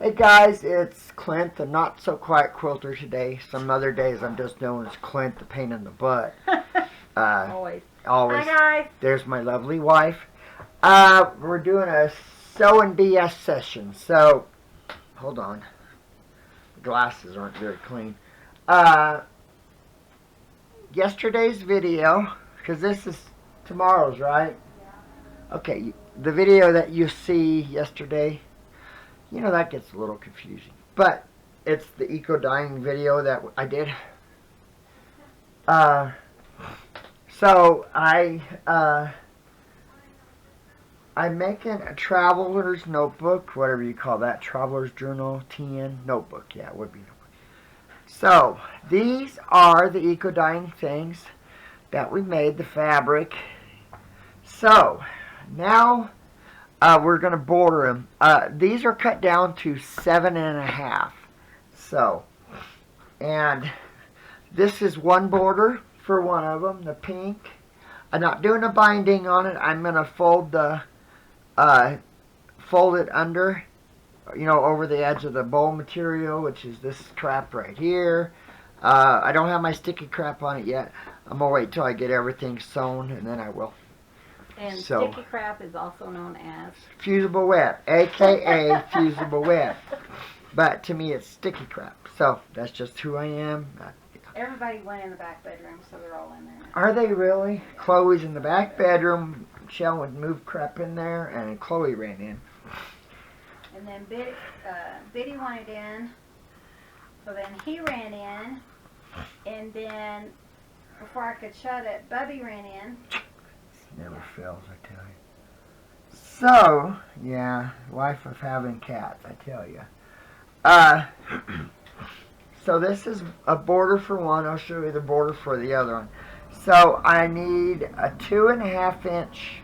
Hey guys, it's Clint, the not so quiet quilter today. Some other days I'm just known as Clint, the pain in the butt. Always. Always. Hi guys. There's my lovely wife. We're doing a sew and BS session. So, hold on. The glasses aren't very clean. Yesterday's video, because this is tomorrow's, right? Yeah. Okay, the video that you see yesterday, you know, that gets a little confusing. But it's the eco-dyeing video that I did. So I'm making a traveler's notebook, whatever you call that, traveler's journal, TN, notebook. Yeah, it would be notebook. So these are the eco-dyeing things that we made, the fabric. So now we're going to border them. These are cut down to 7.5. So, and this is one border for one of them, the pink. I'm not doing a binding on it. I'm going to fold it under, you know, over the edge of the bowl material, which is this crap right here. I don't have my sticky crap on it yet. I'm going to wait till I get everything sewn, and then I will. And sticky crap is also known as fusible web, aka fusible web. But to me, it's sticky crap. So that's just who I am. Everybody went in the back bedroom, so they're all in there now. Are they really? Chloe's in the back bedroom. Chelle would move crap in there, and Chloe ran in. And then Biddy wanted in, so then he ran in, and then before I could shut it, Bubby ran in. Never fails, I tell you. So, yeah, life of having cats, I tell you. So this is a border for one. I'll show you the border for the other one. So I need a 2.5 inch.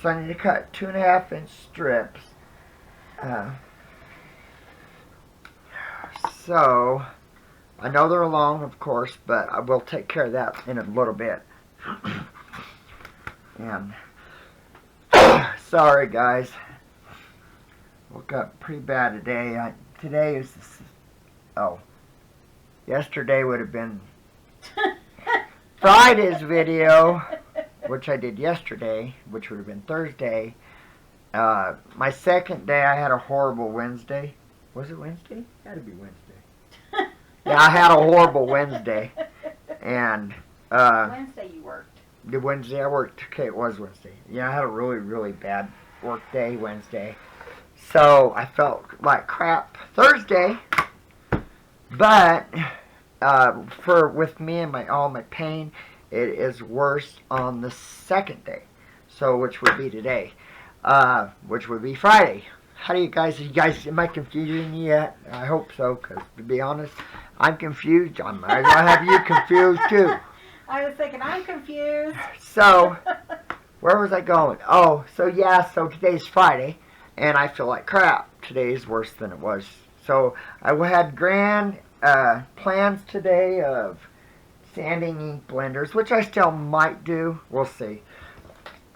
So I need to cut 2.5 inch strips. So I know they're long, of course, but I will take care of that in a little bit. And sorry guys, woke up pretty bad today. Today is yesterday would have been Friday's video, which I did yesterday, which would have been Thursday. My second day, I had a horrible Wednesday. Was it Wednesday? Had to be Wednesday. Yeah, I had a horrible Wednesday, and Wednesday you worked. The Wednesday I worked. Okay, it was Wednesday. Yeah, I had a really, really bad work day Wednesday. So I felt like crap Thursday. But with me and all my pain, it is worse on the second day. So which would be today, which would be Friday. How do you guys? Am I confusing you yet? I hope so, because to be honest, I'm confused. I might have you confused too. I was thinking, I'm confused. So, where was I going? Oh, so yeah, so today's Friday, and I feel like crap. Today is worse than it was. So, I had grand plans today of sanding ink blenders, which I still might do. We'll see.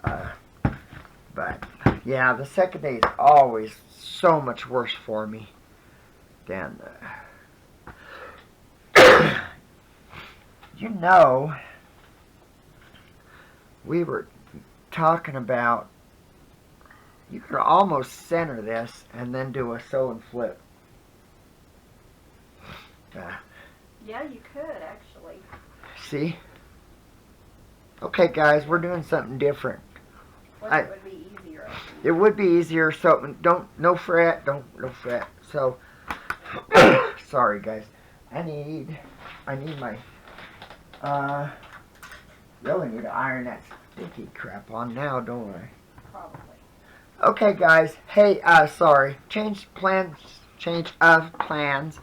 But, yeah, the second day is always so much worse for me than you know, we were talking about, you could almost center this and then do a sew and flip. Yeah, you could, actually. See? Okay, guys, we're doing something different. Well, it would be easier. It would be easier, so no fret. So, sorry, guys. I need my, really need to iron that sticky crap on now, don't I? Probably. Okay, guys. Hey, sorry. Change of plans.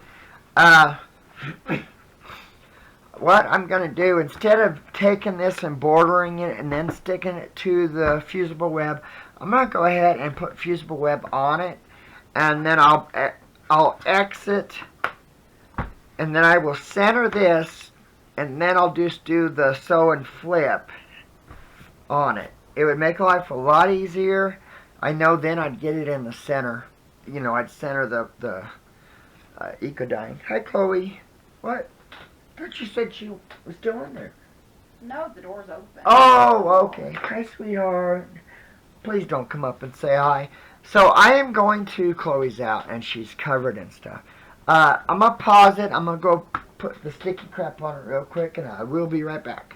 What I'm going to do, instead of taking this and bordering it and then sticking it to the fusible web, I'm going to go ahead and put fusible web on it, and then I'll exit, and then I will center this, and then I'll just do the sew and flip on it. It would make life a lot easier. I know then I'd get it in the center you know, I'd center the Ecodyne. Hi, Chloe. What? I thought you said she was still in there. No, the door's open. Oh, okay. Hi, sweetheart. Please don't come up and say hi. So I am going to Chloe's out, and she's covered and stuff. I'm going to pause it. I'm going to go put the sticky crap on it real quick, and I will be right back.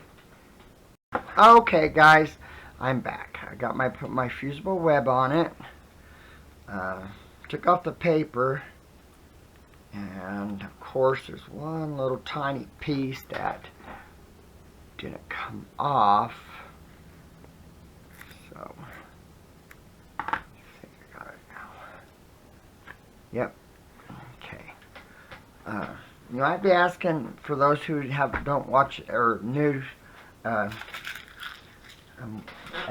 Okay, guys. I'm back. I got put my fusible web on it. Took off the paper. And, of course, there's one little tiny piece that didn't come off. So, I think I got it now. Yep. Okay. You might be asking, for those who don't watch or new, I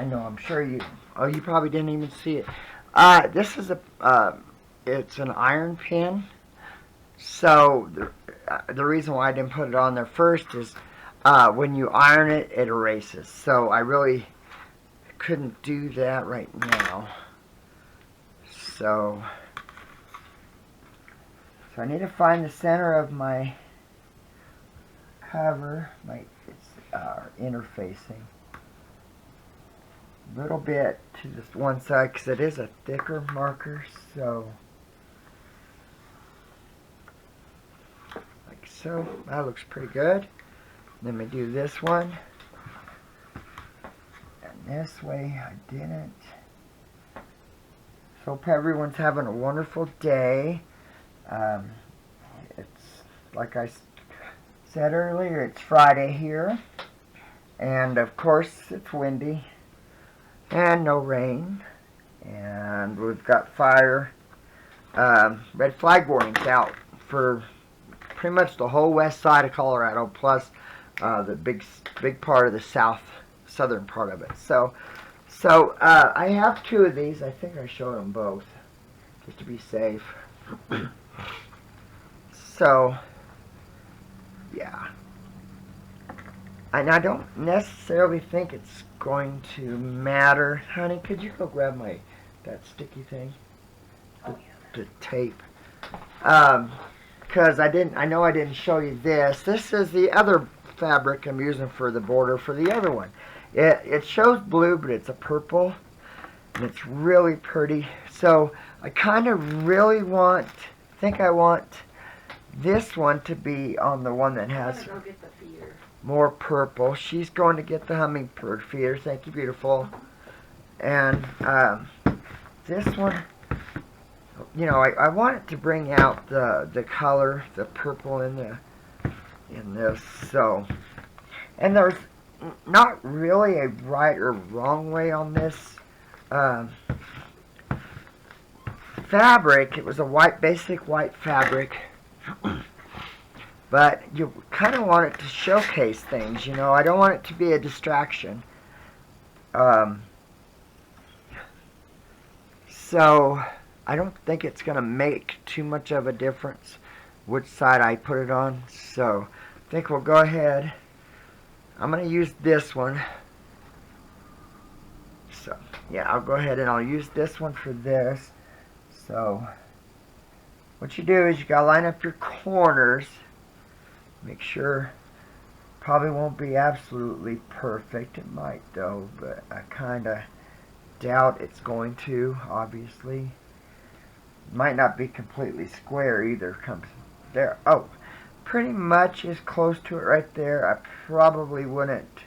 know, I'm sure you probably didn't even see it. This is it's an iron pin. So the reason why I didn't put it on there first is when you iron it, it erases. So I really couldn't do that right now. So I need to find the center of my cover. It's interfacing a little bit to this one side because it is a thicker marker. So. So that looks pretty good. Let me do this one. And this way I didn't. So hope everyone's having a wonderful day. It's like I said earlier, it's Friday here. And of course it's windy. And no rain. And we've got fire. Red flag warnings out for pretty much the whole west side of Colorado, plus the big part of the southern part of it. So I have two of these. I think I showed them both, just to be safe. So, yeah. And I don't necessarily think it's going to matter. Honey, could you go grab that sticky thing? The tape. Because I know I didn't show you this. This is the other fabric I'm using for the border for the other one. It shows blue, but it's a purple, and it's really pretty. So I kind of really think I want this one to be on the one that has more purple. She's going to get the hummingbird feeder. Thank you, beautiful. And this one, you know, I want it to bring out the color, the purple in this. So, and there's not really a right or wrong way on this fabric. It was a basic white fabric, but you kind of want it to showcase things. You know, I don't want it to be a distraction. So I don't think it's going to make too much of a difference which side I put it on. So I think we'll go ahead. I'm going to use this one. So yeah, I'll go ahead and I'll use this one for this. So what you do is you got to line up your corners. Make sure, probably won't be absolutely perfect. It might though, but I kind of doubt it's going to, obviously. Might not be completely square either. Comes there. Oh, pretty much is close to it right there. I probably wouldn't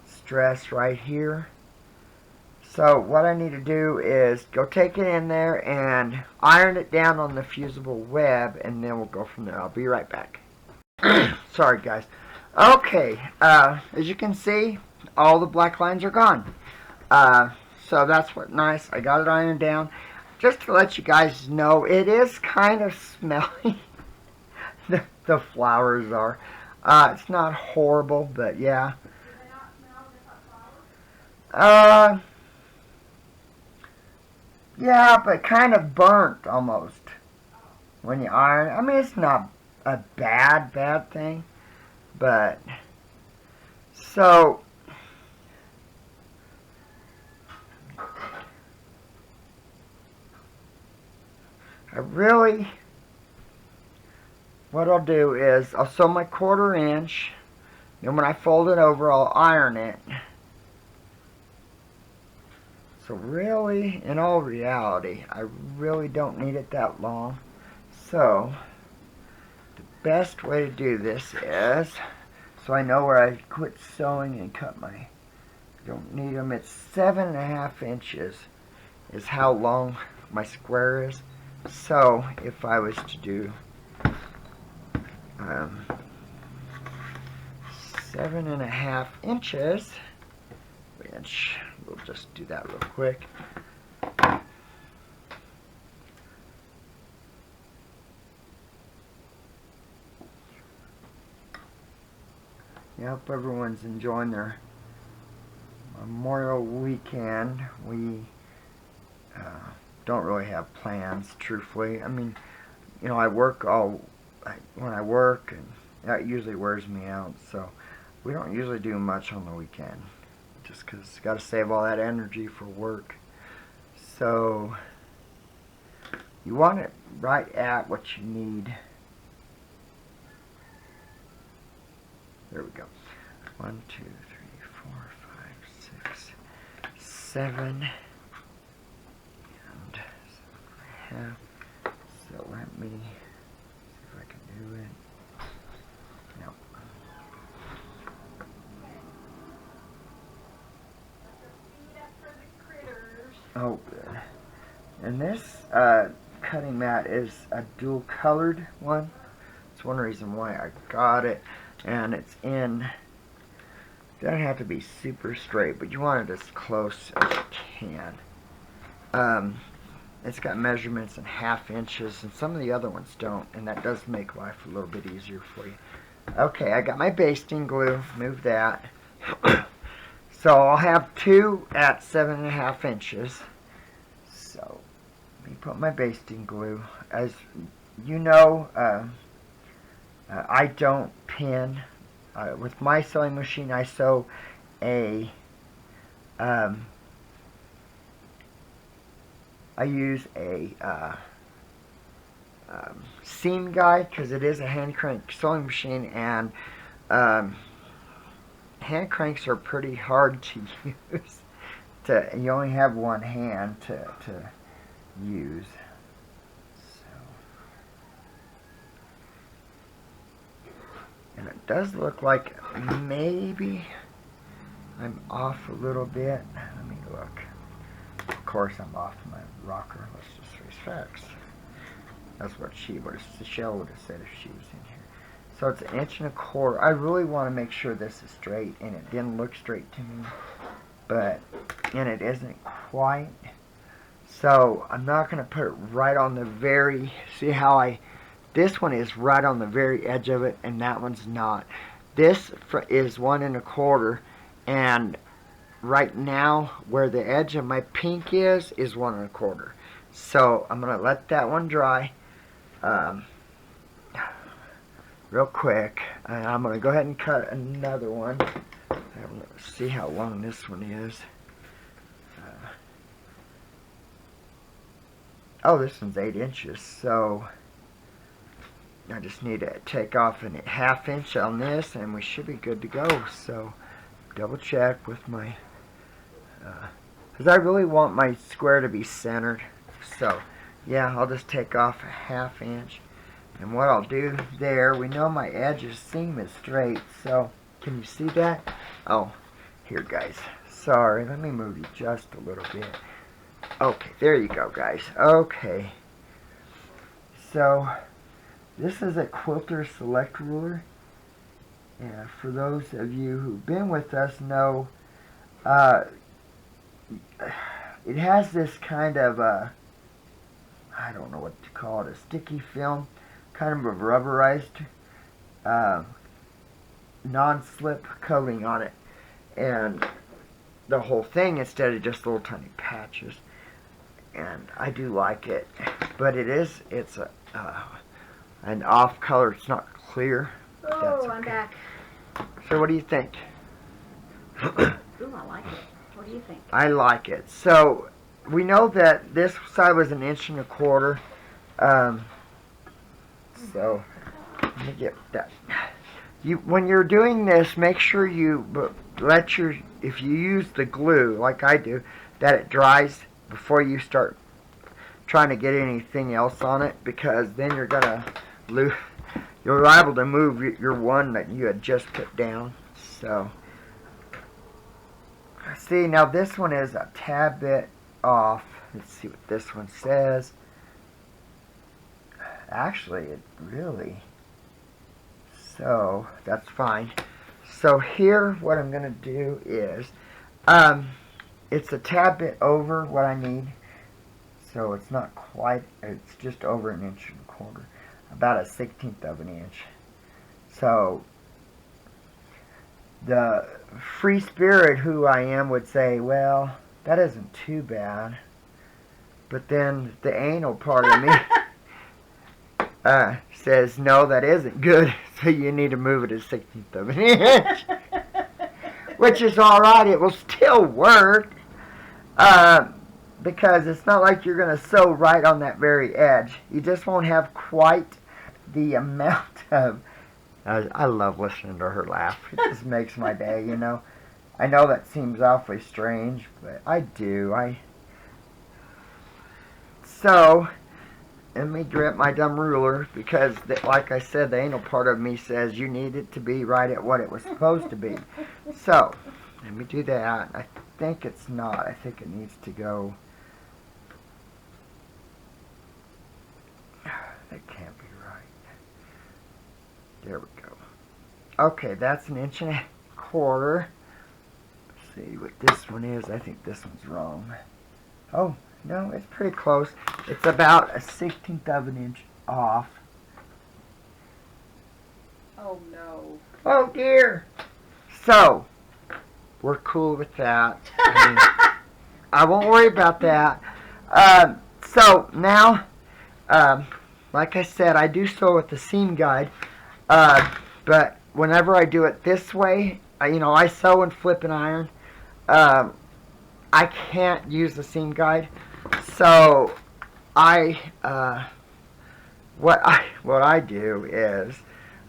stress right here. So what I need to do is go take it in there and iron it down on the fusible web, and then we'll go from there. I'll be right back. Sorry guys. Okay, as you can see, all the black lines are gone. So that's what nice. I got it ironed down. Just to let you guys know, it is kind of smelly. the flowers are. It's not horrible, but yeah. Do they not smell just like flowers? Yeah, but kind of burnt almost when you iron. I mean, it's not a bad thing, but so what I'll do is I'll sew my 1/4 inch. Then when I fold it over, I'll iron it. So really, in all reality, I really don't need it that long. So the best way to do this is, so I know where I quit sewing and cut my, don't need them. It's 7.5 inches is how long my square is. So if I was to do 7.5 inches, which we'll just do that real quick. I hope everyone's enjoying their Memorial weekend. We don't really have plans, truthfully. I mean, you know, I work when I work, and that usually wears me out. So we don't usually do much on the weekend, just because got to save all that energy for work. So you want it right at what you need. There we go. 1, 2, 3, 4, 5, 6, 7, and 7.5. So let me see if I can do it. Nope. Oh, good. And this cutting mat is a dual colored one. It's one reason why I got it. And it's in, doesn't have to be super straight, but you want it as close as you can. It's got measurements in 1/2 inches, and some of the other ones don't, and that does make life a little bit easier for you. Okay, I got my basting glue, move that. So I'll have 2 at 7.5 inches. So let me put my basting glue. As you know, I don't pin. With my sewing machine, I sew a, I use a seam guide, because it is a hand crank sewing machine, and hand cranks are pretty hard to use. You only have one hand to use. And it does look like maybe I'm off a little bit. Let me look. Of course I'm off my rocker. Let's just face facts. That's what Chelle would have said if she was in here. So it's 1.25 inches. I really want to make sure this is straight, and it didn't look straight to me. And it isn't quite. So I'm not going to put it right on the very, see how this one is right on the very edge of it, and that one's not. This is 1.25, and right now where the edge of my pink is 1.25. So I'm gonna let that one dry real quick, and I'm gonna go ahead and cut another one. See how long this one is. Oh, this one's 8 inches, so I just need to take off a 1/2 inch on this, and we should be good to go. So double check with my, because I really want my square to be centered. So yeah, I'll just take off a 1/2 inch, and what I'll do there, we know my edges seam is straight, so can you see that? Oh, here guys, sorry, let me move you just a little bit. Okay, there you go guys. Okay, so this is a Quilter Select Ruler. And for those of you who've been with us know, it has this kind of, I don't know what to call it, a sticky film, kind of a rubberized, non-slip coating on it. And the whole thing instead of just little tiny patches. And I do like it. But it's an off color, it's not clear. Oh, Okay. I'm back. So what do you think? Ooh, I like it. What do you think? I like it. So we know that this side was 1.25 inches. So let me get that. When you're doing this, make sure you if you use the glue like I do, that it dries before you start trying to get anything else on it, because then you're gonna lose. You're liable to move your one that you had just put down. So see, now this one is a tad bit off. Let's see what this one says. Actually, it really. So that's fine. So here, what I'm going to do is, it's a tad bit over what I need. So it's not quite, it's just over 1.25 inches, about a 1/16 of an inch. So the free spirit who I am would say, well, that isn't too bad. But then the anal part of me says, no, that isn't good, so you need to move it a 1/16 of an inch. Which is alright, it will still work, because it's not like you're going to sew right on that very edge. You just won't have quite the amount of... I love listening to her laugh. It just makes my day, you know. I know that seems awfully strange, but I do. So... let me grab my dumb ruler, because, like I said, the anal part of me says you need it to be right at what it was supposed to be. So, let me do that. I think it's not. I think it needs to go... that can't be right. There we go. Okay, that's 1.25 inches. Let's see what this one is. I think this one's wrong. Oh, no, it's pretty close. It's about a 1/16 of an inch off. Oh no. Oh dear. So, we're cool with that. I won't worry about that. So, now, like I said, I do sew with the seam guide. But whenever I do it this way, I sew and flip and iron. I can't use the seam guide. So what I do is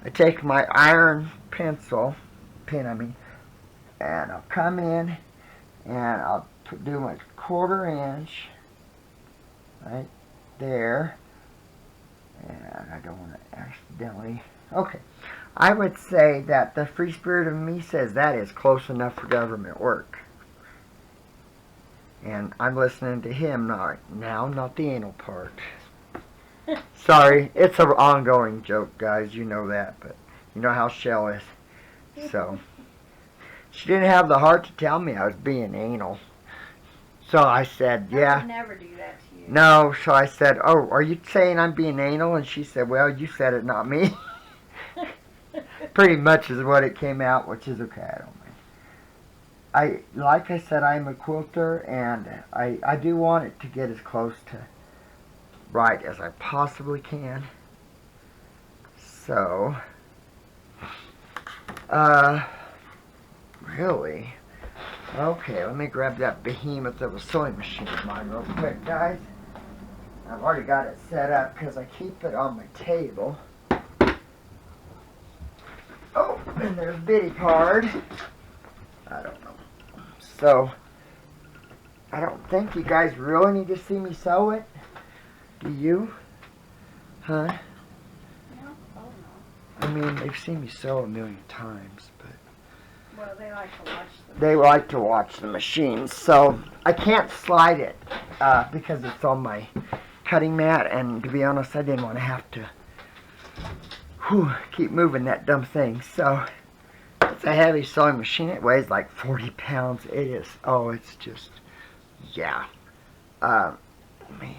I take my iron pin, and I'll come in and I'll do my 1/4 inch right there, and I don't want to accidentally. Okay, I would say that the free spirit of me says that is close enough for government work. And I'm listening to him now, not the anal part. Sorry, it's an ongoing joke, guys. You know that, but you know how Chelle is. So, she didn't have the heart to tell me I was being anal. So I said, yeah. I would never do that to you. No, so I said, oh, are you saying I'm being anal? And she said, well, you said it, not me. Pretty much is what it came out, which is okay, I don't mind. Like I said, I'm a quilter, and I do want it to get as close to right as I possibly can. So, really? Okay, let me grab that behemoth of a sewing machine of mine real quick, guys. I've already got it set up because I keep it on my table. Oh, and there's bitty card. I don't know. So, I don't think you guys really need to see me sew it. Do you? Huh? No? Oh no. I mean, they've seen me sew 1,000,000 times, but... well, they like to watch them. They like to watch the machine, so I can't slide it because it's on my cutting mat, and to be honest, I didn't want to have to keep moving that dumb thing. So, it's a heavy sewing machine. It weighs like 40 pounds. It is. Oh, it's just, yeah. Let me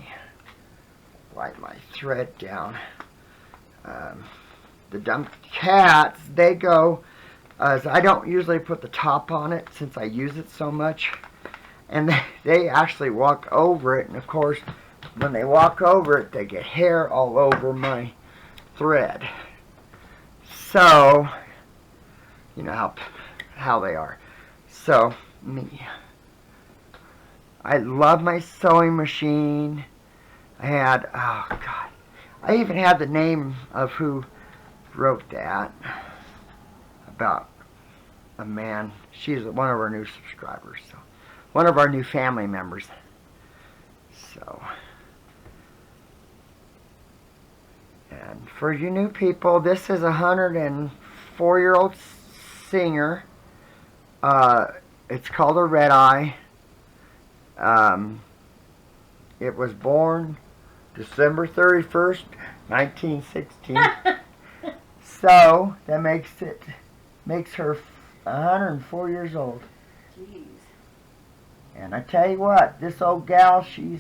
wipe my thread down. The dumb cats, they go, I don't usually put the top on it since I use it so much. And they actually walk over it. And of course, when they walk over it, they get hair all over my thread. So, you know how they are. So, I love my sewing machine. I had, oh God, I even had the name of who wrote that about a man. She's one of our new subscribers, so one of our new family members. So, and for you new people, this is a 104-year-old singer. It's called a Red Eye. It was born December 31st, 1916. So that makes her 104 years old. Jeez. And I tell you what, this old gal, she's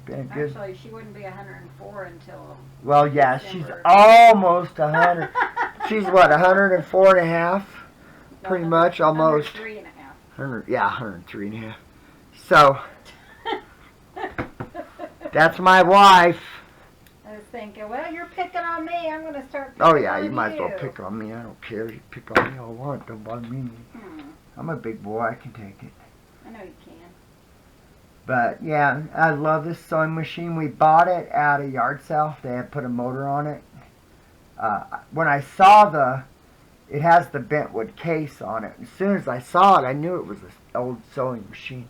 been a good. Actually, she wouldn't be 104 until. Well, yeah, December. she's almost 100. She's what, 104 and a half? Pretty much, almost. 103 and a half. 100, yeah, 103 and a half. So, that's my wife. I was thinking, well, you're picking on me. I'm going to start picking Oh, yeah, on you might as well pick on me. I don't care. You pick on me all you want. Don't bother me. I'm a big boy. I can take it. I know you can. But, yeah, I love this sewing machine. We bought it at a yard sale. They had put a motor on it. When I saw it has the bentwood case on it. As soon as I saw it, I knew it was an old sewing machine.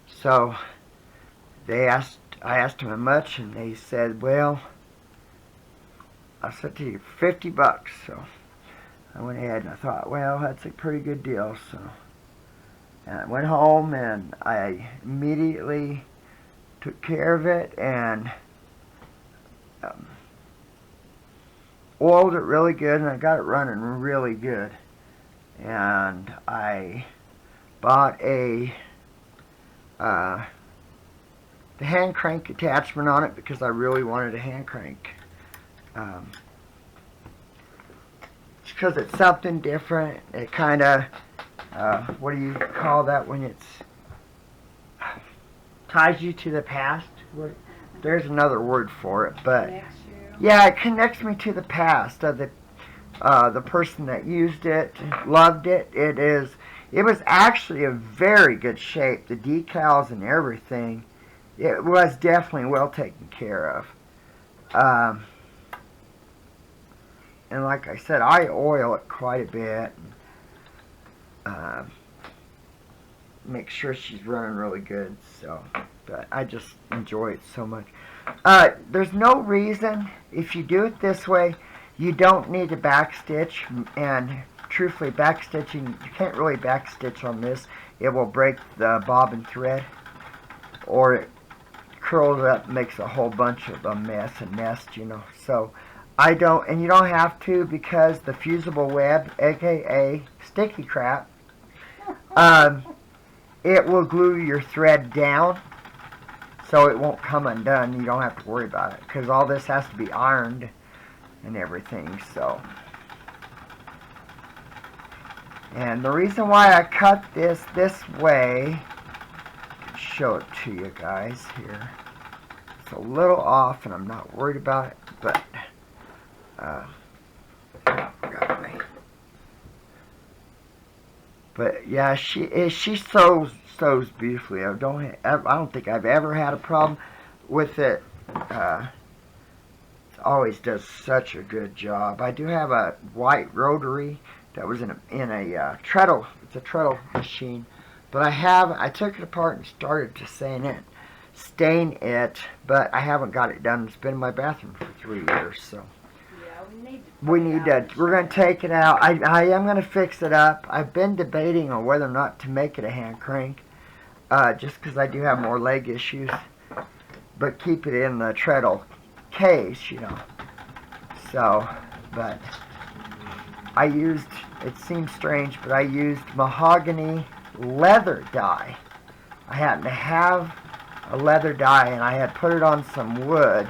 So, I asked them how much, and they said, well, I said to you, $50. So, I went ahead and I thought, well, that's a pretty good deal. So, and I went home and I immediately took care of it and oiled it really good, and I got it running really good. And I bought the hand crank attachment on it because I really wanted a hand crank. It's because it's something different. It kind of, what do you call that when it's ties you to the past? There's another word for it, but Next you. yeah, it connects me to the past of the person that used it, loved it. It was actually a very good shape. The decals and everything, it was definitely well taken care of. And like I said, I oil it quite a bit. Make sure she's running really good. So, but I just enjoy it so much. There's no reason, if you do it this way, you don't need to backstitch. And truthfully, backstitching, you can't really backstitch on this. It will break the bobbin thread, or it curls up and makes a whole bunch of a mess and nest, you know. So I don't, and you don't have to, because the fusible web, aka sticky crap, it will glue your thread down, so it won't come undone. You don't have to worry about it, because all this has to be ironed and everything. So, and the reason why I cut this way, I can show it to you guys here. It's a little off, and I'm not worried about it, but yeah, she sews beautifully. I don't think I've ever had a problem with it. It always does such a good job. I do have a white rotary that was in a treadle. It's a treadle machine, but I took it apart and started to stain it, but I haven't got it done. It's been in my bathroom for 3 years, so. We're going to take it out. I am going to fix it up. I've been debating on whether or not to make it a hand crank, just because I do have more leg issues, but keep it in the treadle case, you know. So, but it seems strange, but I used mahogany leather dye. I happen to have a leather dye, and I had put it on some wood,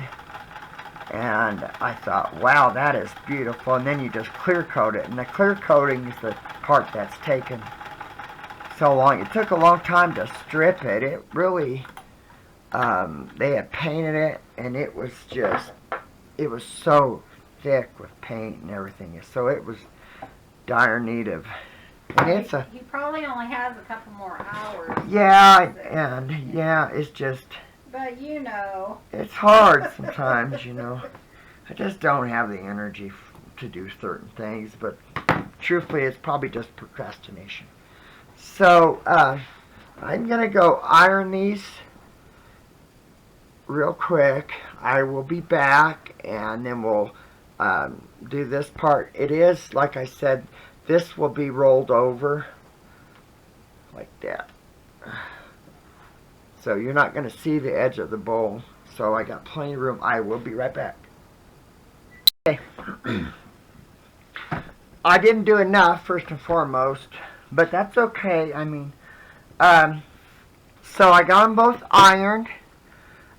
and I thought, wow, that is beautiful. And then you just clear coat it, and the clear coating is the part that's taken so long. It took a long time to strip it. It really, they had painted it, and it was so thick with paint and everything. So it was dire need of, and He probably only has a couple more hours. Yeah, and yeah, it's just. But you know. It's hard sometimes, you know. I just don't have the energy to do certain things, but truthfully, it's probably just procrastination. So, I'm going to go iron these real quick. I will be back, and then we'll do this part. It is, like I said, this will be rolled over like that. So you're not going to see the edge of the bowl. So I got plenty of room. I will be right back. Okay. I didn't do enough, first and foremost, but that's okay. I mean, so I got them both ironed,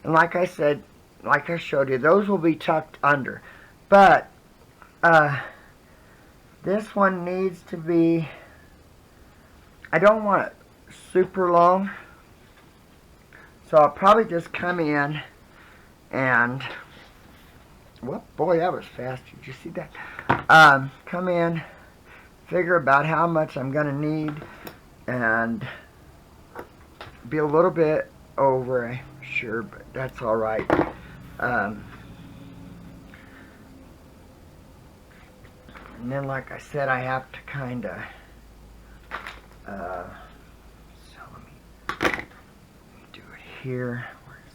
and like I said, like I showed you, those will be tucked under. But this one needs to be, I don't want it super long, so I'll probably just come in and, well, boy, that was fast. Did you see that? Come in, figure about how much I'm going to need, and be a little bit over, sure, but that's all right. And then, like I said, I have to kind of, so let me do it here.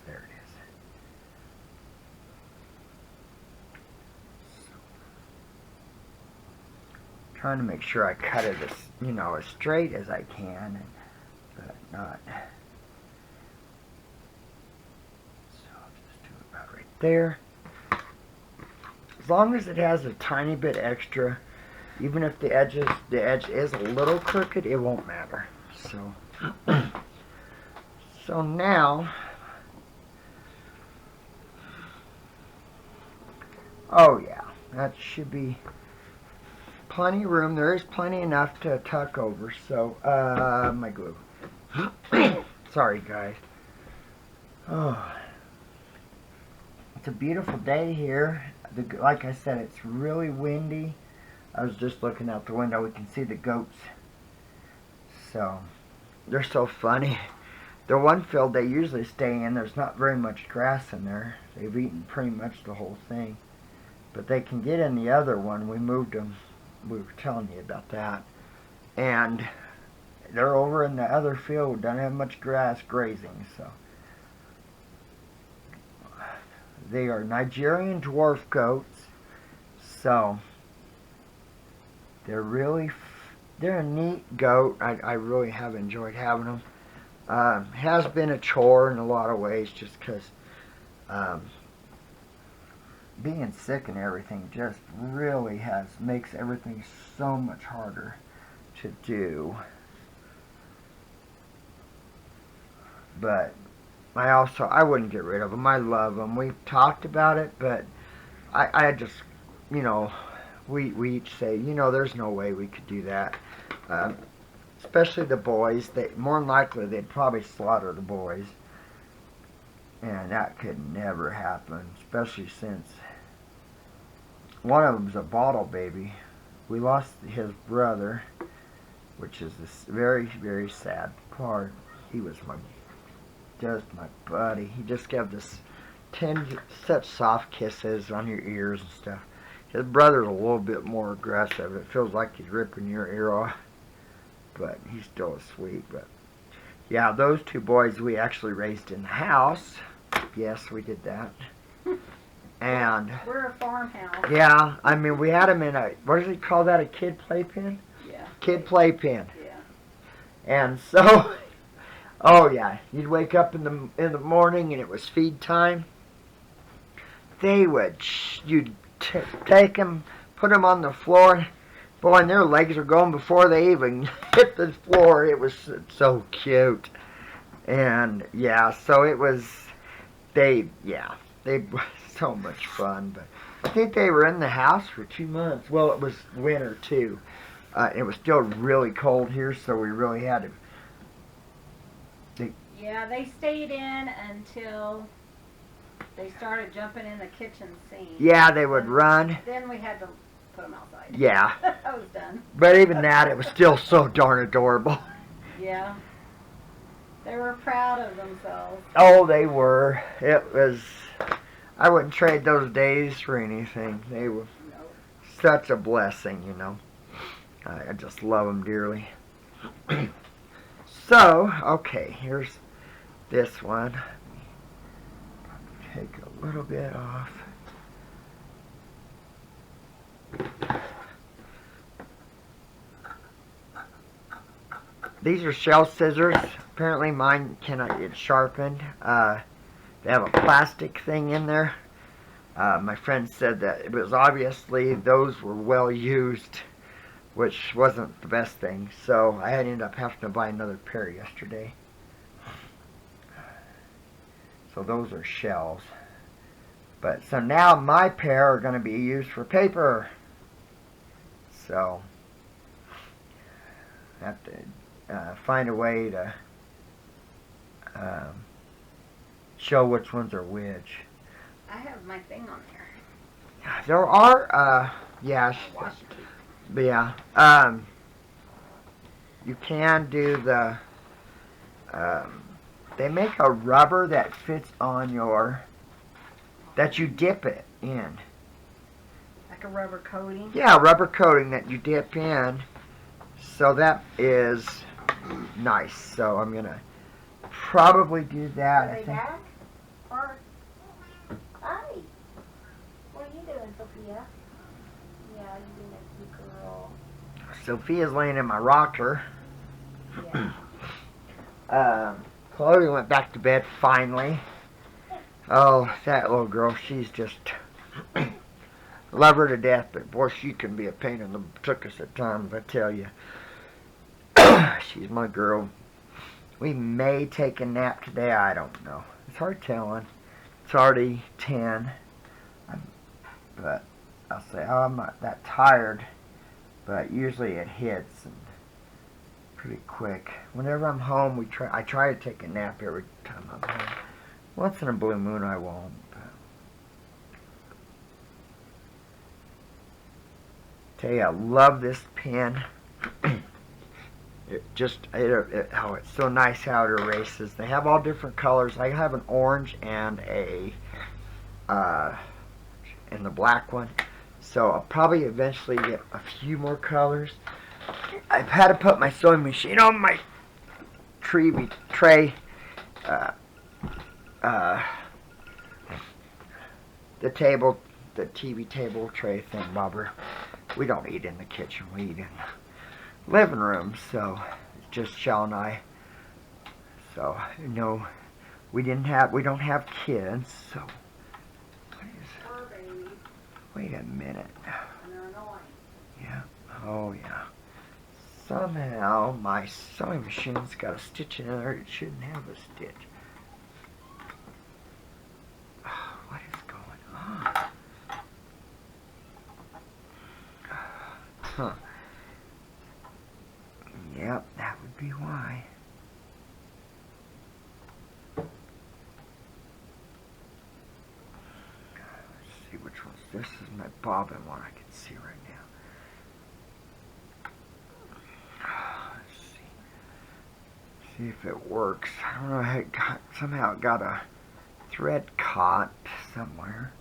There it is. So, trying to make sure I cut it as, you know, as straight as I can, but not. So I'll just do it about right there. As long as it has a tiny bit extra, even if the edge is a little crooked, it won't matter. So, so now, oh yeah, that should be plenty of room. There is plenty enough to tuck over. So, my glue. Sorry, guys. Oh, it's a beautiful day here. Like I said, it's really windy. I was just looking out the window. We can see the goats. So, they're so funny. The one field they usually stay in, there's not very much grass in there. They've eaten pretty much the whole thing. But they can get in the other one. We moved them. We were telling you about that. And they're over in the other field. Don't have much grass grazing. So, they are Nigerian dwarf goats. So, they're a neat goat. I really have enjoyed having them. Has been a chore in a lot of ways, just because being sick and everything just really makes everything so much harder to do. But I wouldn't get rid of them. I love them. We've talked about it, but I just, you know, we each say, you know, there's no way we could do that. Especially the boys. More than likely, they'd probably slaughter the boys. And that could never happen, especially since one of them's a bottle baby. We lost his brother, which is this very, very sad part. He was just my buddy. He just gave this such soft kisses on your ears and stuff. His brother's a little bit more aggressive. It feels like he's ripping your ear off, but he's still sweet. But yeah, those two boys we actually raised in the house. Yes, we did that. And We're a farmhouse. yeah, I mean, we had them in what does he call that, a kid playpen? Yeah. Kid playpen. Yeah. And so, oh yeah, you'd wake up in the morning and it was feed time. You'd take them, put them on the floor. Boy, and their legs are going before they even hit the floor. It was so cute. And yeah, so it was, they were so much fun. But I think they were in the house for 2 months. Well, it was winter too. It was still really cold here, so we really had to. Yeah, they stayed in until they started jumping in the kitchen sink. Yeah, they would run. Then we had to put them outside. Yeah. I was done. But even that, it was still so darn adorable. Yeah. They were proud of themselves. Oh, they were. It was. I wouldn't trade those days for anything. They were such a blessing, you know. I just love them dearly. So, okay, here's this one. Take a little bit off. These are shell scissors. Apparently mine cannot get sharpened. They have a plastic thing in there. My friend said that it was obviously those were well used, which wasn't the best thing. So I ended up having to buy another pair yesterday. So those are shells. But so now my pair are going to be used for paper. So I have to find a way to show which ones are which. I have my thing on there. There are, yeah, you can do the, they make a rubber that fits on your, that you dip it in. Like a rubber coating? Yeah, rubber coating that you dip in. So that is nice. So I'm going to probably do that. Are they back? Or, hi. What are you doing, Sophia? Yeah, you're being a cute girl. Sophia's laying in my rocker. Yeah. Chloe went back to bed finally. Oh, that little girl, she's just love her to death, but boy, she can be a pain in the tuchus at times, I tell you. She's my girl. We may take a nap today, I don't know. It's hard telling. It's already 10. But I'll say, oh, I'm not that tired. But usually it hits and pretty quick. Whenever I'm home, I try to take a nap every time I'm home. Once in a blue moon, I won't. But tell you, I love this pen. Oh, it's so nice how it erases. They have all different colors. I have an orange and the black one. So I'll probably eventually get a few more colors. I've had to put my sewing machine on my tray. The TV table tray thing, bobber. We don't eat in the kitchen. We eat in the living room. So it's just Chelle and I. So you know, we don't have kids. So wait a minute. Yeah. Oh yeah. Somehow my sewing machine's got a stitch in there. It shouldn't have a stitch. What is going on? Huh. Yep, that would be why. Let's see which one's this. Is my bobbin one I can see right now. Let's see. See if it works. I don't know how it got, somehow it got a thread caught somewhere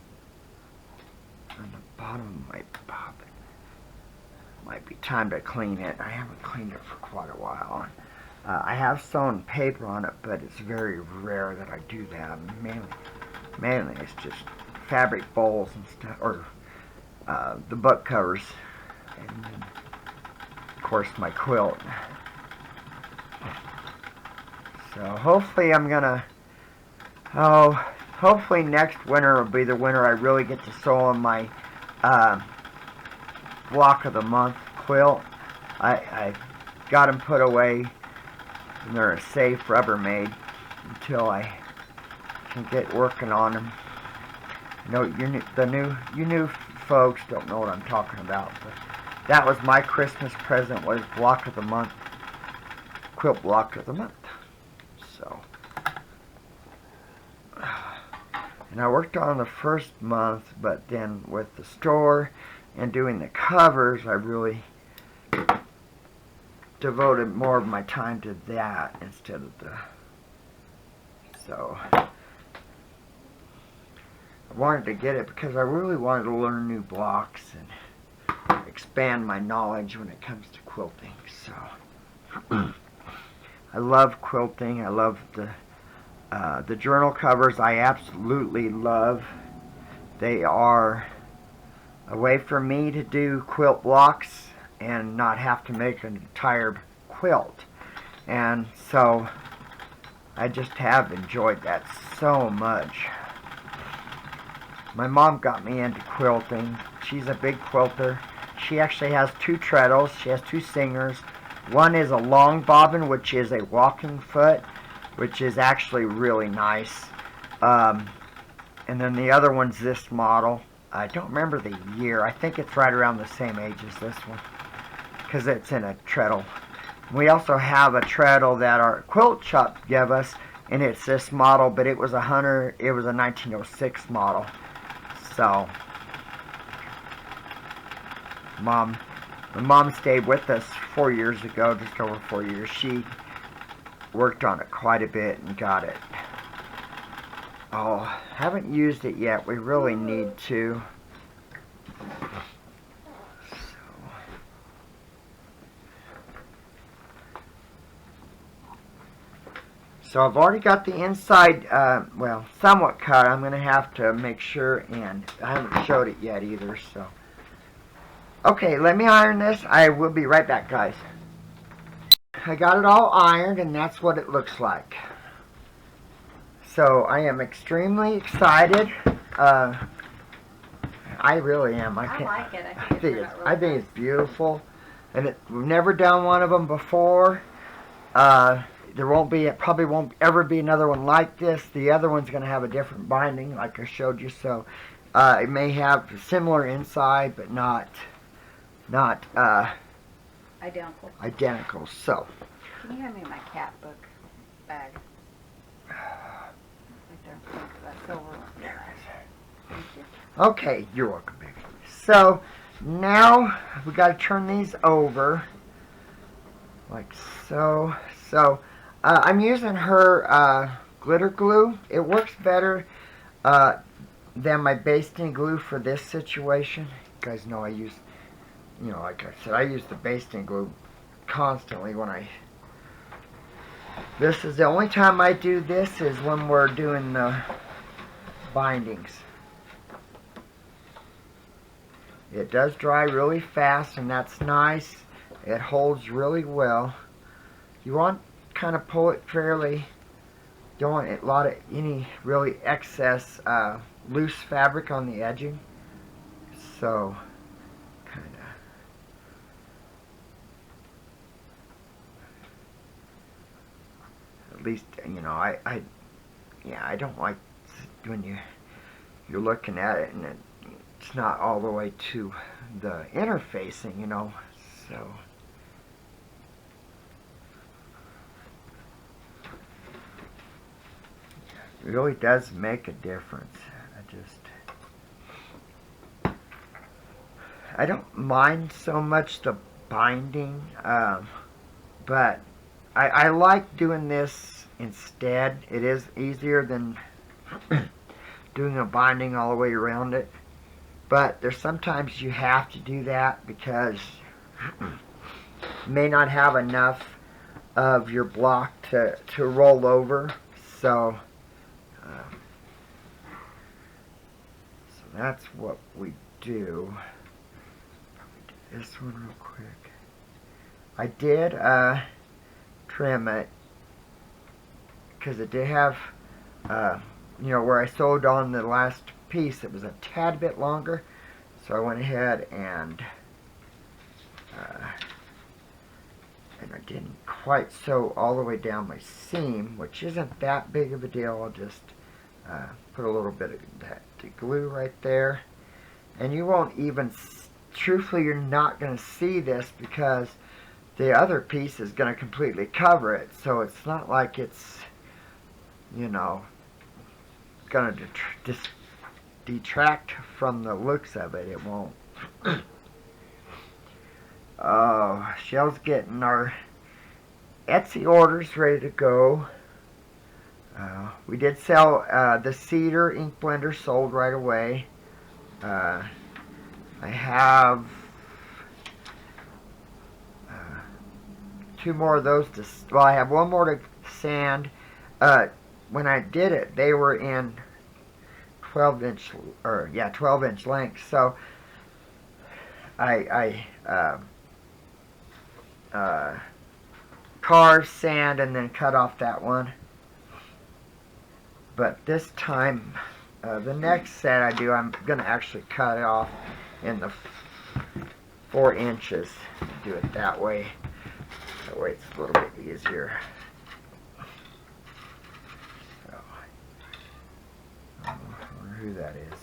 on the bottom of my bobbin. Might be time to clean it. I haven't cleaned it for quite a while. I have sewn paper on it, but it's very rare that I do that. Mainly it's just fabric bowls and stuff, or the book covers, and then, of course, my quilt. So hopefully I'm gonna, hopefully next winter will be the winter I really get to sew on my block of the month quilt. I got them put away, and they're a safe Rubbermaid until I can get working on them. You new folks don't know what I'm talking about, but that was my Christmas present, was block of the month, quilt block of the month. So, and I worked on the first month, but then with the store and doing the covers, I really devoted more of my time to that instead of the So I wanted to get it because I really wanted to learn new blocks and expand my knowledge when it comes to quilting. So I love quilting. I love the journal covers. I absolutely love. They are a way for me to do quilt blocks and not have to make an entire quilt. And so I just have enjoyed that so much. My mom got me into quilting. She's a big quilter. She actually has 2 treadles. She has 2 singers. One is a long bobbin, which is a walking foot, which is actually really nice. And then the other one's this model. I don't remember the year. I think it's right around the same age as this one, because it's in a treadle. We also have a treadle that our quilt shop gave us, and it's this model, but it was a 1906 model. So, my mom stayed with us 4 years ago, just over 4 years. She worked on it quite a bit and got it. Oh, haven't used it yet. We really need to. So I've already got the inside, well, somewhat cut. I'm going to have to make sure, and I haven't showed it yet either, so. Okay, let me iron this. I will be right back, guys. I got it all ironed, and that's what it looks like. So I am extremely excited. I really am. I like it. I think it's beautiful, and we've never done one of them before. It probably won't ever be another one like this. The other one's going to have a different binding, like I showed you. So it may have similar inside, but not identical. So. Can you hand me my cat book bag? That silver one. Thank you. Okay, you're welcome, baby. So now we got to turn these over, like so. So I'm using her glitter glue. It works better than my basting glue for this situation. You guys know I use, like I said, I use the basting glue constantly when I. This is the only time I do this is when we're doing the bindings. It does dry really fast, and that's nice. It holds really well. You want to kind of pull it fairly. Don't want a lot of any really excess loose fabric on the edging. So, kind of. At least, I don't like when you're looking at it and it's not all the way to the interfacing, so. It really does make a difference. I don't mind so much the binding, but I like doing this instead. It is easier than doing a binding all the way around it. But there's sometimes you have to do that because you may not have enough of your block to roll over. So that's what we do. Probably do this one real quick. I did trim it because it did have, where I sewed on the last piece, it was a tad bit longer, so I went ahead and I didn't quite sew all the way down my seam, which isn't that big of a deal. I'll just put a little bit of that glue right there, and you won't even, truthfully, you're not going to see this because the other piece is going to completely cover it, so it's not like it's, going to detract from the looks of it. It won't. Oh, Chelle's getting our Etsy orders ready to go. We did sell the cedar ink blender, sold right away. I have 2 more of those to, well, I have 1 more to sand. When I did it, they were in 12-inch lengths. So I carve, sand, and then cut off that one. But this time, the next set I do, I'm going to actually cut it off in the 4 inches. Do it that way. That way it's a little bit easier. So, I wonder who that is.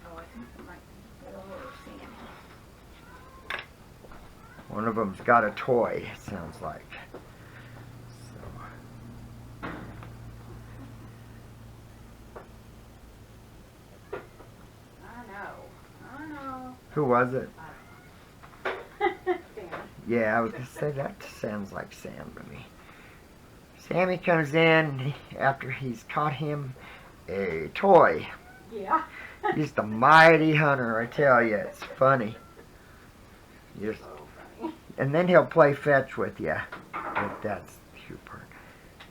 Oh, I think it might be Bill or Sammy. One of them's got a toy, it sounds like. I know. Who was it? Sammy. Yeah, I was going to say that sounds like Sam to me. Sammy comes in after he's caught him a toy. Yeah. He's the mighty hunter, I tell you. It's funny. Just, So funny. and then he'll play fetch with you. But that's the cute part.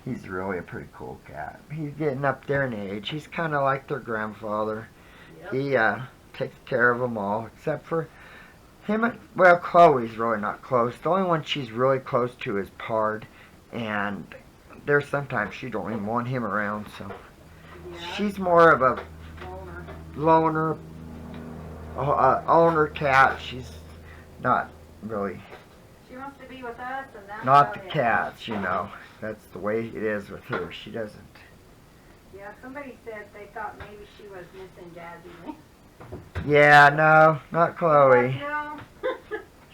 He's really a pretty cool cat. He's getting up there in age. He's kind of like their grandfather. Yep. He takes care of them all, except for him. Well, Chloe's really not close. The only one she's really close to is Pard, and there's sometimes she don't even want him around. So Yeah. she's more of a Loner. loner, owner cat. She's not really, She wants to be with us, and that's not the about it. cats, you know. That's the way it is with her. She doesn't. Yeah, somebody said they thought maybe she was missing Jazzy. Yeah, no, not Chloe. No.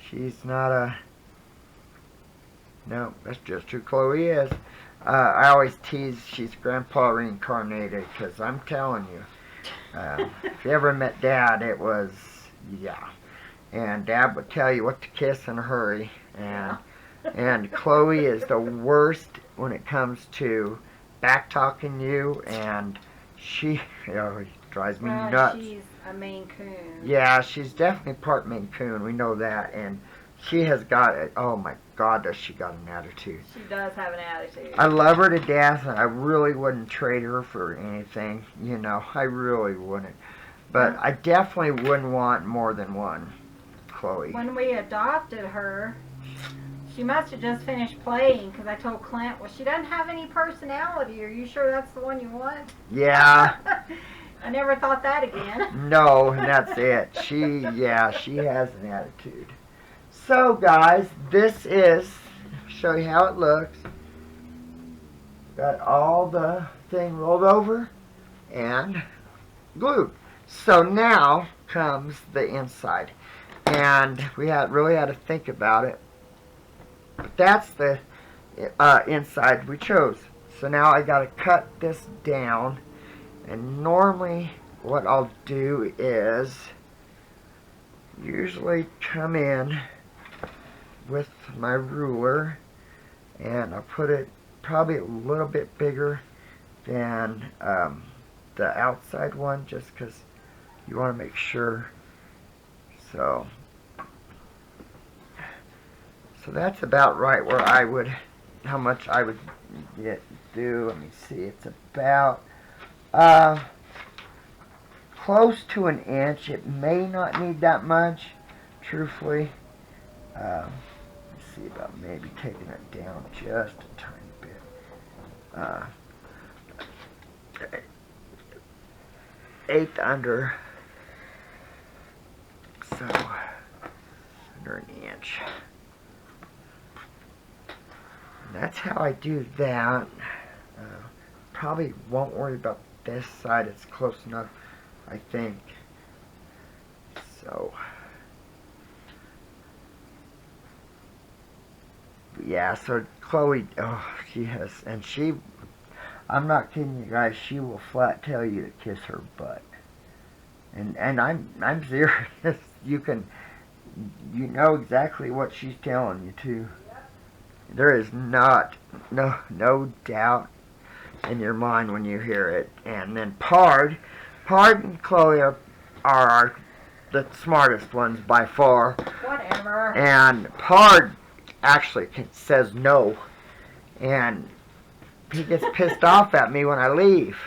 She's not a. No, that's just who Chloe is. I always tease she's Grandpa reincarnated, because I'm telling you, if you ever met Dad, it was, yeah. And Dad would tell you what to kiss in a hurry. And Chloe is the worst when it comes to back talking you, and she drives me Well, nuts. she's a Maine Coon. Yeah, she's definitely part Maine Coon. We know that, and she has got it. Oh my God, does she got an attitude? She does have an attitude. I love her to death, and I really wouldn't trade her for anything. You know, I really wouldn't. But I definitely wouldn't want more than one, Chloe. When we adopted her, she must have just finished playing, because I told Clint, well, she doesn't have any personality. Are you sure that's the one you want? Yeah. I never thought that again. No, and that's it. She has an attitude. So, guys, this is, show you how it looks. Got all the thing rolled over and glued. So now comes the inside. And we really had to think about it. But that's the inside we chose. So now I got to cut this down. And normally what I'll do is usually come in with my ruler, and I'll put it probably a little bit bigger than the outside one, just because you want to make sure. So that's about right where I would, how much I would do. Let me see, it's about close to an inch. It may not need that much, truthfully. Let's see about maybe taking it down just a tiny bit. Eighth under, so under an inch. And that's how I do that. Probably won't worry about this side. It's close enough, I think. So yeah, so Chloe, she has, and I'm not kidding you guys, she will flat tell you to kiss her butt. And I'm serious. You know exactly what she's telling you to. There is no doubt. in your mind when you hear it. And then Pard and Chloe are the smartest ones by far. Whatever. And Pard actually says no. And he gets pissed off at me when I leave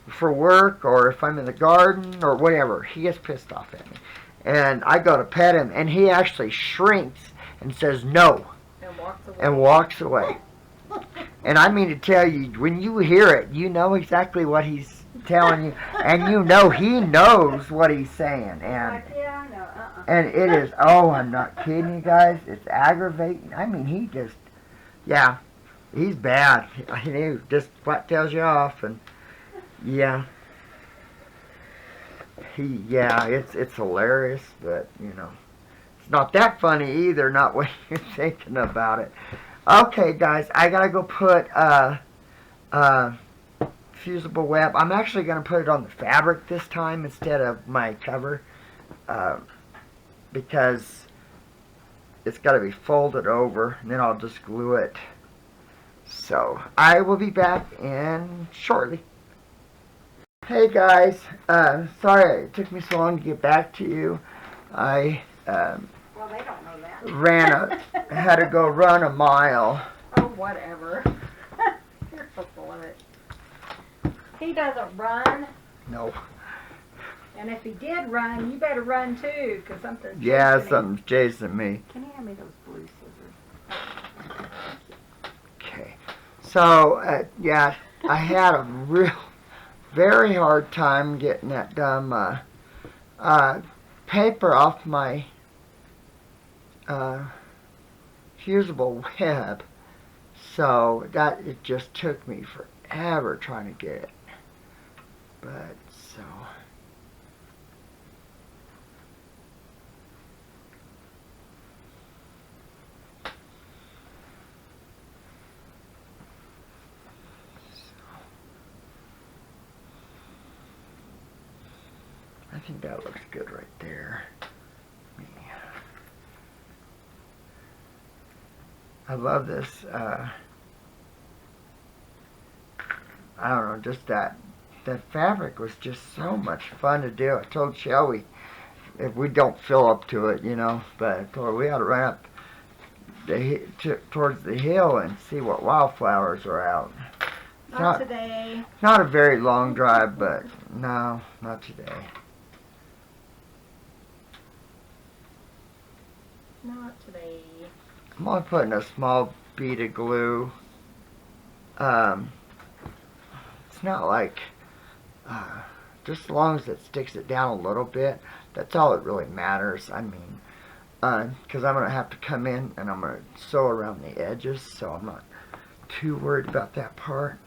for work or if I'm in the garden or whatever. He gets pissed off at me. And I go to pet him and he actually shrinks and says no. And walks away. And I mean to tell you, when you hear it, you know exactly what he's telling you. And you know he knows what he's saying. And Yeah, no, and it is, oh, I'm not kidding you guys. It's aggravating. I mean, he just, yeah, he's bad. He just flat tells you off. And yeah. It's hilarious, but, you know, it's not that funny either, not when you're thinking about it. Okay, guys, I gotta go put fusible web. I'm actually gonna put it on the fabric this time instead of my cover, because it's gotta be folded over, and then I'll just glue it. So, I will be back in shortly. Hey guys, sorry it took me so long to get back to you. I well, they don't know that. had to go run a mile. Oh, whatever. You're so full of it. He doesn't run, No. and if he did run, you better run too, because something's Yeah, chasing him. something's chasing me. Can you hand me those blue scissors? Okay. So, yeah, I had a very hard time getting that dumb paper off my fusible web. So that it just took me forever trying to get it. But so I think that looks good right there. I love this, I don't know, just that fabric was just so much fun to do. I told Chelle if we don't fill up to it, you know, but I told her we ought to run up towards the hill and see what wildflowers are out. Not today. Not a very long drive, but no, not today. Not today. I'm only putting a small bead of glue. It's not like, just as long as it sticks it down a little bit, that's all that really matters. I mean, because I'm going to have to come in and I'm going to sew around the edges, so I'm not too worried about that part.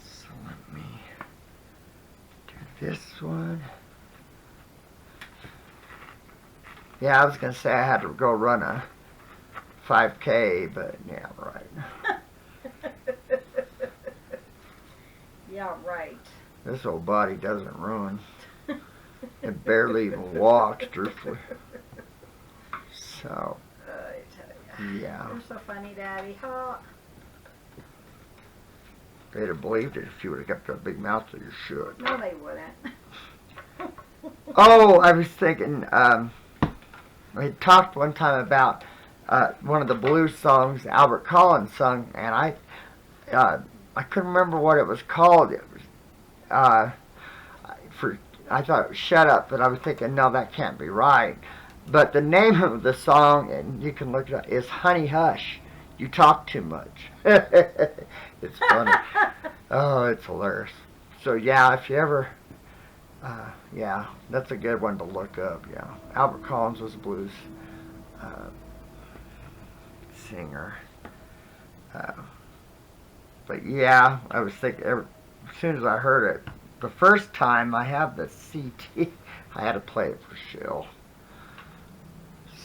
So let me do this one. Yeah, I was going to say I had to go run a 5K, but yeah, right. Yeah, right. This old body doesn't run. It barely even walks, truthfully. So, I tell ya. yeah. You're so funny, Daddy. Huh? They'd have believed it if you would have kept that big mouth that you should. No, they wouldn't. Oh, I was thinking, we had talked one time about one of the blues songs Albert Collins sung, and I couldn't remember what it was called. It was I thought it was Shut Up, but I was thinking, no, that can't be right. But the name of the song, and you can look it up, is Honey Hush. You talk too much. It's funny. Oh, it's hilarious. So yeah, if you ever, yeah, that's a good one to look up. Yeah, Albert Collins was a blues singer. But yeah, I was thinking, as soon as I heard it, the first time I have the CT, I had to play it for Chelle.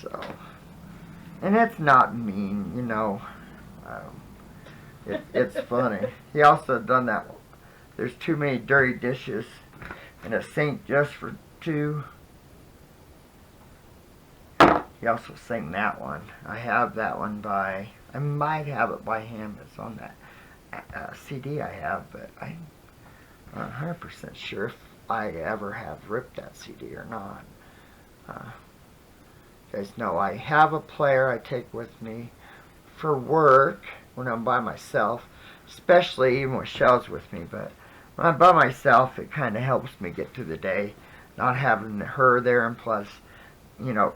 So, and it's not mean, you know. It's funny. He also done that. There's too many dirty dishes in a sink just for two. He also sang that one. I have that one by, I might have it by him. It's on that CD I have, but I'm not 100% sure if I ever have ripped that CD or not. You guys know I have a player I take with me for work when I'm by myself, especially even when Chelle's with me, but when I'm by myself, it kind of helps me get through the day, not having her there, and plus, you know,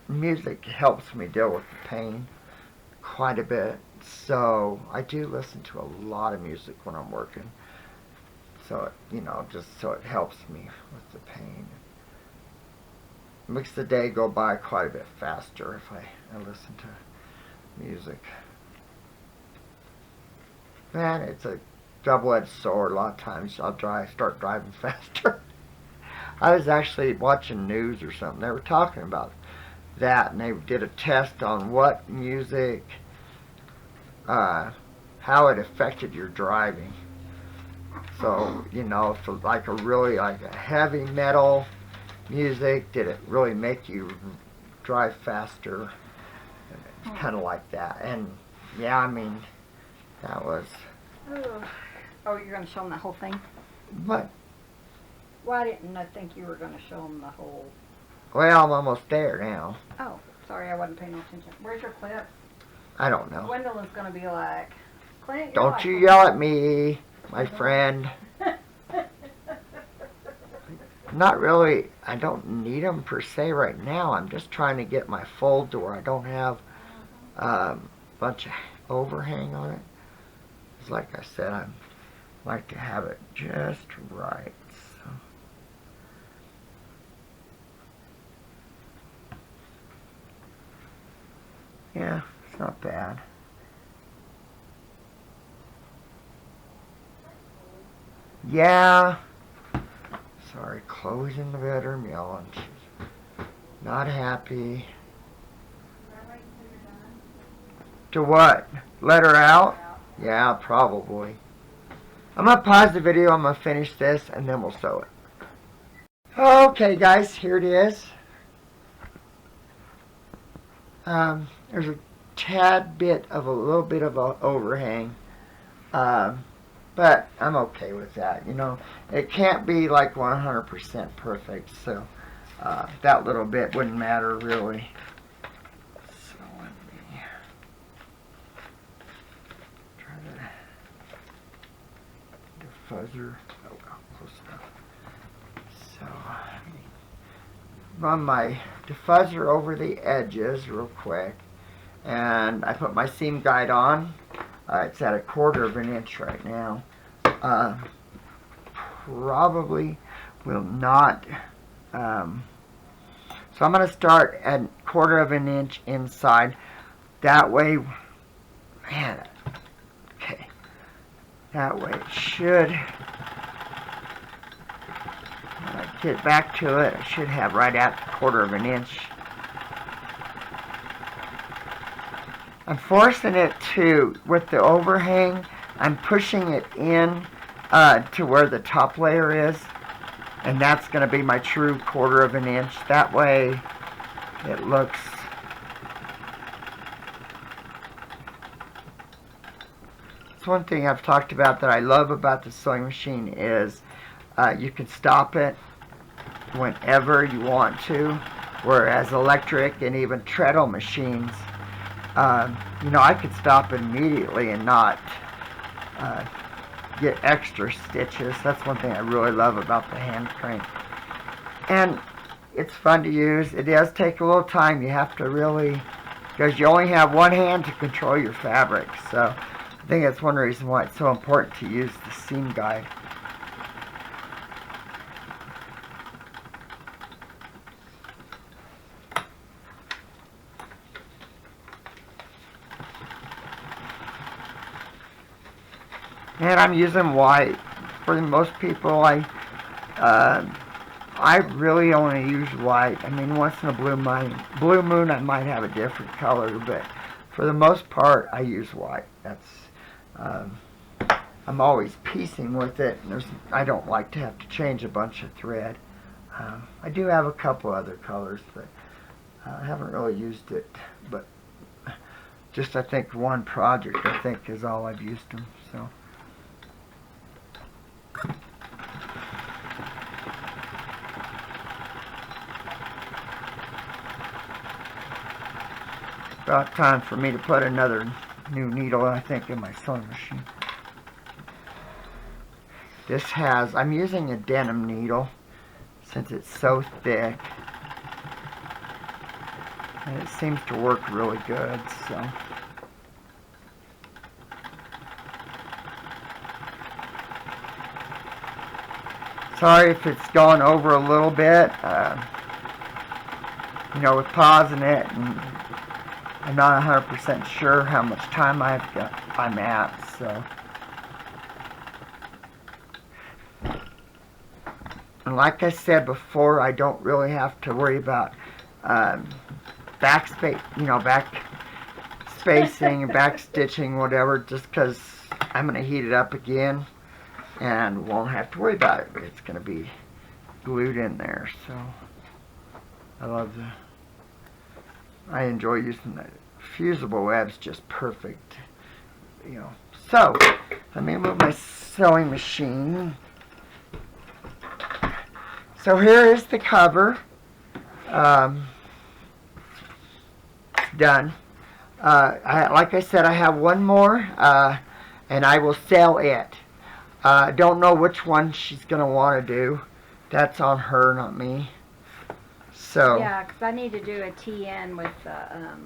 music helps me deal with the pain quite a bit. So I do listen to a lot of music when I'm working. So, you know, just so it helps me with the pain. It makes the day go by quite a bit faster if I listen to music. Man, it's a double-edged sword. A lot of times I'll start driving faster. I was actually watching news or something. They were talking about that, and they did a test on what music, how it affected your driving. So, you know, if it's like a heavy metal music, did it really make you drive faster? It's kind of like that. And yeah, I mean, that was. Oh, you're going to show them the whole thing? What? Well, I didn't think you were going to show them the whole. Well, I'm almost there now. Oh, sorry, I wasn't paying no attention. Where's your clip? I don't know. Gwendolyn's going to be like, Clint, Don't like you yell at me, my friend. Not really. I don't need them per se right now. I'm just trying to get my fold to where I don't have a bunch of overhang on it. It's like I said, I like to have it just right. So. Yeah, it's not bad. Yeah. Sorry, Chloe's in the bedroom yelling. She's not happy. To what? Let her out? Yeah, probably. I'm going to pause the video. I'm going to finish this, and then we'll sew it. Okay, guys, here it is. There's a tad bit of a little bit of an overhang. But I'm okay with that. You know, it can't be like 100% perfect, so that little bit wouldn't matter really. So let me try to defuzzer. Oh, well, close enough. So run my diffuser over the edges real quick, and I put my seam guide on. It's at 1/4 of an inch right now. Probably will not. So I'm going to start at 1/4 of an inch inside. That way, man, okay. That way it should, when I get back to it, I should have right at 1/4 of an inch. I'm forcing it to, with the overhang, I'm pushing it in to where the top layer is, and that's going to be my true 1/4 of an inch. That way it looks it's one thing I've talked about that I love about the sewing machine is you can stop it whenever you want to, whereas electric and even treadle machines, you know, I could stop it immediately and not get extra stitches. That's one thing I really love about the hand crank. And it's fun to use. It does take a little time. You have to really, because you only have one hand to control your fabric. So I think that's one reason why it's so important to use the seam guide. And I'm using white. For the most people, I really only use white. I mean, once in a blue moon, I might have a different color, but for the most part, I use white. That's I'm always piecing with it. And I don't like to have to change a bunch of thread. I do have a couple other colors, but I haven't really used it. But just I think one project, I think, is all I've used them. So. about time for me to put another new needle, I think, in my sewing machine. This has, I'm using a denim needle since it's so thick. And it seems to work really good, so. Sorry if it's gone over a little bit, you know, with pausing it, and I'm not 100% sure how much time I'm at, so. And like I said before, I don't really have to worry about back spacing and back stitching, whatever, just because I'm going to heat it up again and won't have to worry about it. It's going to be glued in there, so I enjoy using the fusible webs, just perfect, you know. So let me move my sewing machine. So here is the cover. Done. Like I said, I have one more, and I will sell it. Don't know which one she's going to want to do. That's on her, not me. So. Yeah, because I need to do a TN with a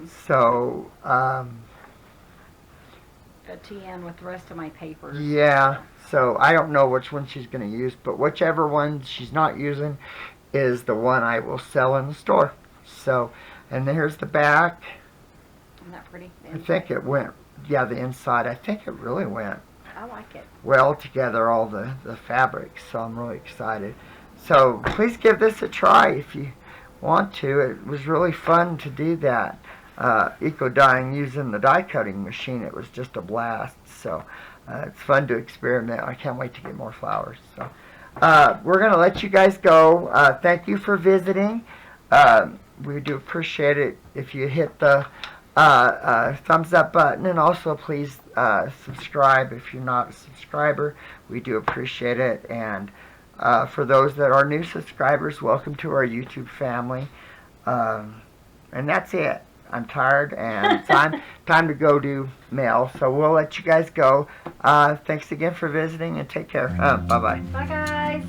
TN with the rest of my papers. Yeah. So I don't know which one she's going to use, but whichever one she's not using is the one I will sell in the store. So, and here's the back. Isn't that pretty? I think it went, yeah, the inside. I think it really went. I like it. Well together, all the fabrics, so I'm really excited. So please give this a try if you want to. It was really fun to do that. Eco dyeing using the die cutting machine, it was just a blast. So it's fun to experiment. I can't wait to get more flowers. So we're going to let you guys go. Thank you for visiting. We do appreciate it if you hit the thumbs up button, and also please subscribe if you're not a subscriber. We do appreciate it. And for those that are new subscribers, welcome to our YouTube family. And that's it. I'm tired, and it's time to go do mail. So we'll let you guys go. Thanks again for visiting, and take care. Bye-bye. Bye, guys.